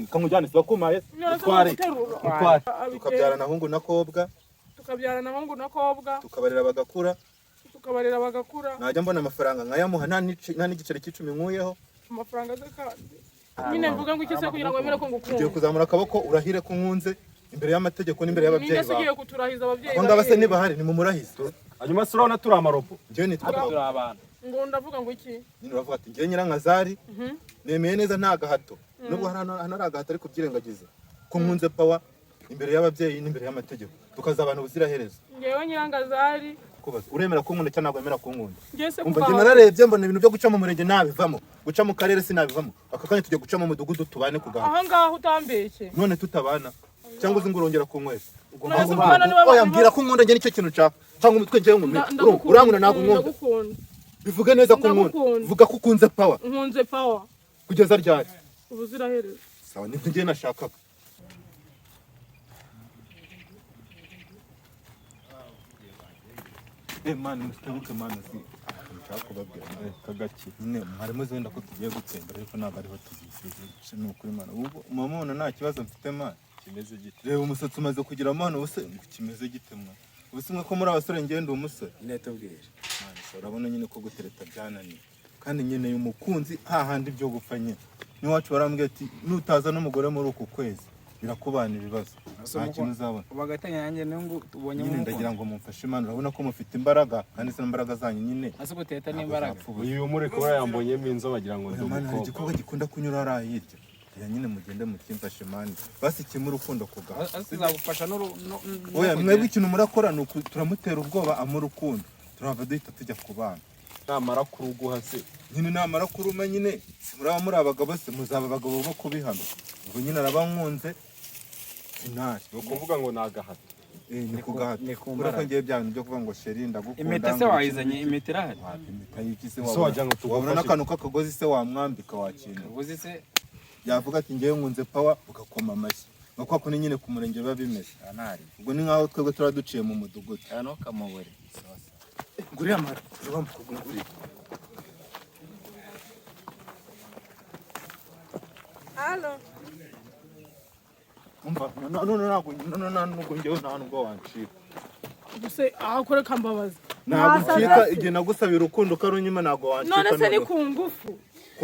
kamujyane bakumaye tware tukabyarana hungu na kobwa tukabarira bagakura najya mbona amafaranga nkayamuha nta n'igiceri cy'icumi nkuyeho amafaranga ze kandi nyine mvuga ngo ikise kugira ngo wemere ko ngukunda ugiye kuzamura akaboko urahire ko nkunze imbere y'amategeko n'imbere y'ababyeyi bawe ninde kuturahiza ababyeyi bawe ngaba se nibahari ni mu murahize hanyuma surabona turi amarobo njye nitwa abana ngo ndavuga ngo iki nyine uravuga ati njye Nyirankazari nemeye neza nta gahato nubwo hanari agahato ariko byirengagiza ko nkunze pawa imbere y'ababyeyi n'imbere y'amategeko tukazabana ubuziraherezo ngewe Nyirankazari uremera ko nkunda cyangwa wemera ko nkunda umva njye nararebye mbona ibintu byo guca mu murenge nabivamo guca mu karere sinabivamo aka kanya tujye guca mu mudugudu tubane kugaha aha ngaho utambeshye none tutabana cyangwa uzi ngo urongera kunywesha oya mbwira ko nkunda njye nicyo kintu nshaka cyangwa umutwe njyewe nkunda urankunda ntabwo nkunda bivuge neza ko nkunda vuga ko ukunze pawa nkunze pawa kugeza ryari ubuziraherezo sawa nibyo njye nashakaga mani mutebuke mani si nshaka kubabwira kagaki nyine harimo zenda ko tugiye gutsemba ariko ntabwo ariho tugiye ni ukuri mana ubu mama nta kibazo mfite mani kimeze gite reba umusatsi umaze kugira mani ubuse kimeze gite mwana ubuse mwe ko muri abasore ngende umusore nyine tubwire mani urabona nyine ko gutereta byananiye kandi nyine umukunzi hahandi byo gupfa nyine niwacu barambwira ati nutaza n'umugore muri uku kwezi birakubana ibibazo nta kintu uzabona ubagatanya nanjye ngo tubonye nyine ndagira ngo mumfashe imana urabona ko mufite imbaraga kandi se imbaraga zanyu nyine ase guteta n'imbaraga uyu muri kuba yambonyemo inzo bagira ngo ndumukobwa igikorwa gikunda kunyura ari hirya ya nyine mugende mukimfashe mani basi kimwe urukundo kugaha azagufasha oya mwebwe ikintu murakora ni turamutera ubwoba amurukundo turava duhita tujya kubana namara kuruguha se nyine namara kuruma nyine muraba muri abagabo se muzaba abagabo bo kubihana ubwo nyine arabankunze finali ni ukuvuga ngo ni agahato ni kugahato urako ngiye bya bintu byo kuvuga ngo sheri ndagukunda impeta se wayizanye impeta irahari impeta y'iki se wabona n'akantu k'akagozi se wamwambika wakintu ubuzi se yavuga ati ngewe nkunze pawa ugakoma amashyi nko kwa kundi nyine ku murenge biba bimeze ubwo ni nkaho twebwe tuba duciye mu mudugudu hano kamubure nguriya amara urabamba kugura halo umva ntabwo ngewe nta nubwo wancika gusa aho kore kambabaza ntabwo ucika igihe nagusabira urukundo karunyuma ntabwo wancika none se ni ku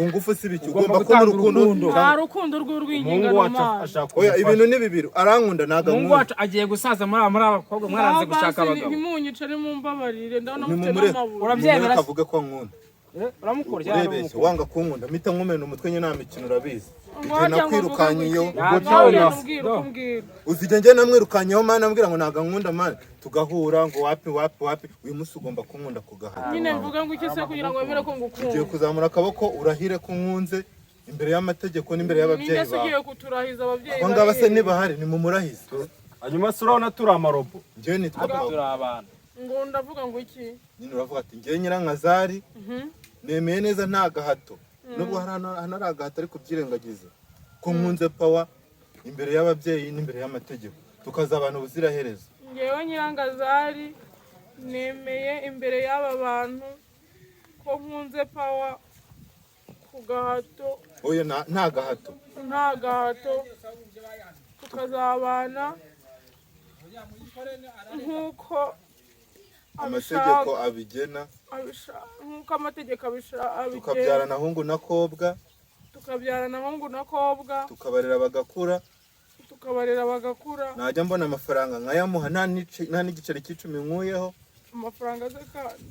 ngufu si biki ugomba kubona urukundo nta rukundo rw'urw'ingingano oya ibintu ni bibiri arankunda ntabwo mungu wacu agiye gusaza muri abakobwa mwaranze gushaka abagabo ntimunyicare mumbabarire ndabona mufite n'amaburu urabyemera avuge ko nkunda uramukora urebeshye wanga kunkunda mpita nkumena umutwe nyine nta mikino urabizi igihe nakwirukanyiyo uzijya njye namwirukanyeho mani ambwira ngo ntabwo nkunda mani tugahura ngo wapi uyu munsi ugomba kunkunda kugaha nyine mvuga ngo iki se kugira ngo wemere ko ngukunda ugiye kuzamura akaboko urahire ko nkunze imbere y'amategeko n'imbere y'ababyeyi bawe ninde ugiye kuturahiza ababyeyi bawe ngaba se nibahari ni mu murahize hanyuma surabona turi amarobo njye nitwa turi abana ngo ndavuga ngo iki nyine uravuga ati njye Nyirankazari nemeye neza nta gahato nubwo hanari agahato ariko byirengagiza ko nkunze pawa imbere y'ababyeyi n'imbere y'amategeko tukazabana ubuziraherezo ngewe Nyirankazari nemeye imbere y'aba bantu ko nkunze pawa ku gahato oya nta gahato tukazabana nk'uko amategeko abigena nk'uko amategeko abigena tukabyarana hungu na kobwa tukabarira bagakura najya mbona amafaranga nkayamuha nta n'igiceri cy'icumi nkuyeho amafaranga ze kandi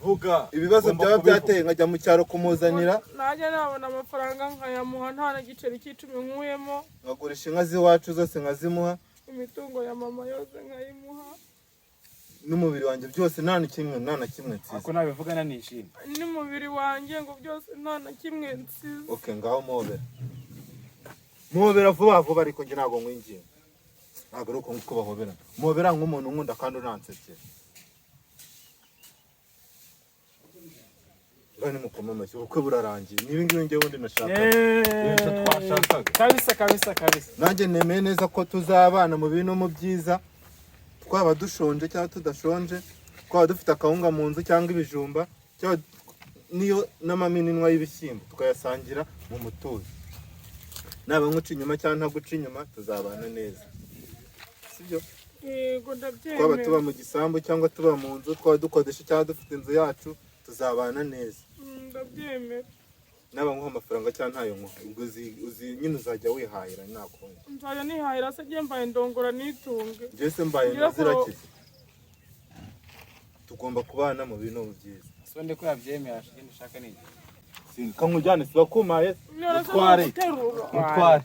vuga ibibazo byaba byateye nkajya mu cyaro kumuzanira najya nabona amafaranga nkayamuha nta n'igiceri cy'icumi nkuyemo nkagurisha inka z'iwacu zose nkazimuha imitungo ya mama yose nkayimuha n'umubiri wanjye byose nta na kimwe nsize ako nabivugana nishimye n'umubiri wanjye ngo byose nta na kimwe nsize okay ngaho muhobera vuba ariko njye ntabwo nkwingiye ntabwo ari uko bahobera muhobera nk'umuntu nkunda kandi uransekera bane mukoma amashyi ubukwe burarangiye niba ngibi ngewe undi nashaka kabisa nanjye nemeye neza ko tuzabana mu bintu mu byiza twaba dushonje cyangwa tudashonje twaba dufite akawunga mu nzu cyangwa ibijumba niyo n'amaminwa y'ibishyimbo tukayasangira mu mutuzo naba nkuca inyuma cyangwa ntaguca inyuma tuzabana neza sibyo yego twaba ndabyemera tuba mu gisambu cyangwa tuba mu nzu twaba dukodesha cyangwa dufite inzu yacu tuzabana neza ndabyemera naba nkuha amafaranga cyangwa ntayo nkuha ubwo uzi nyine uzajya wihahira nakundi nzajya nihahira se njye mbaye ndongora nitunge njye se mbaye nazirakize tugomba kubana mu bintu byiza so ndiko yabyemera shike ndashaka niki kankujyane sibakumaye none se utware guterura utware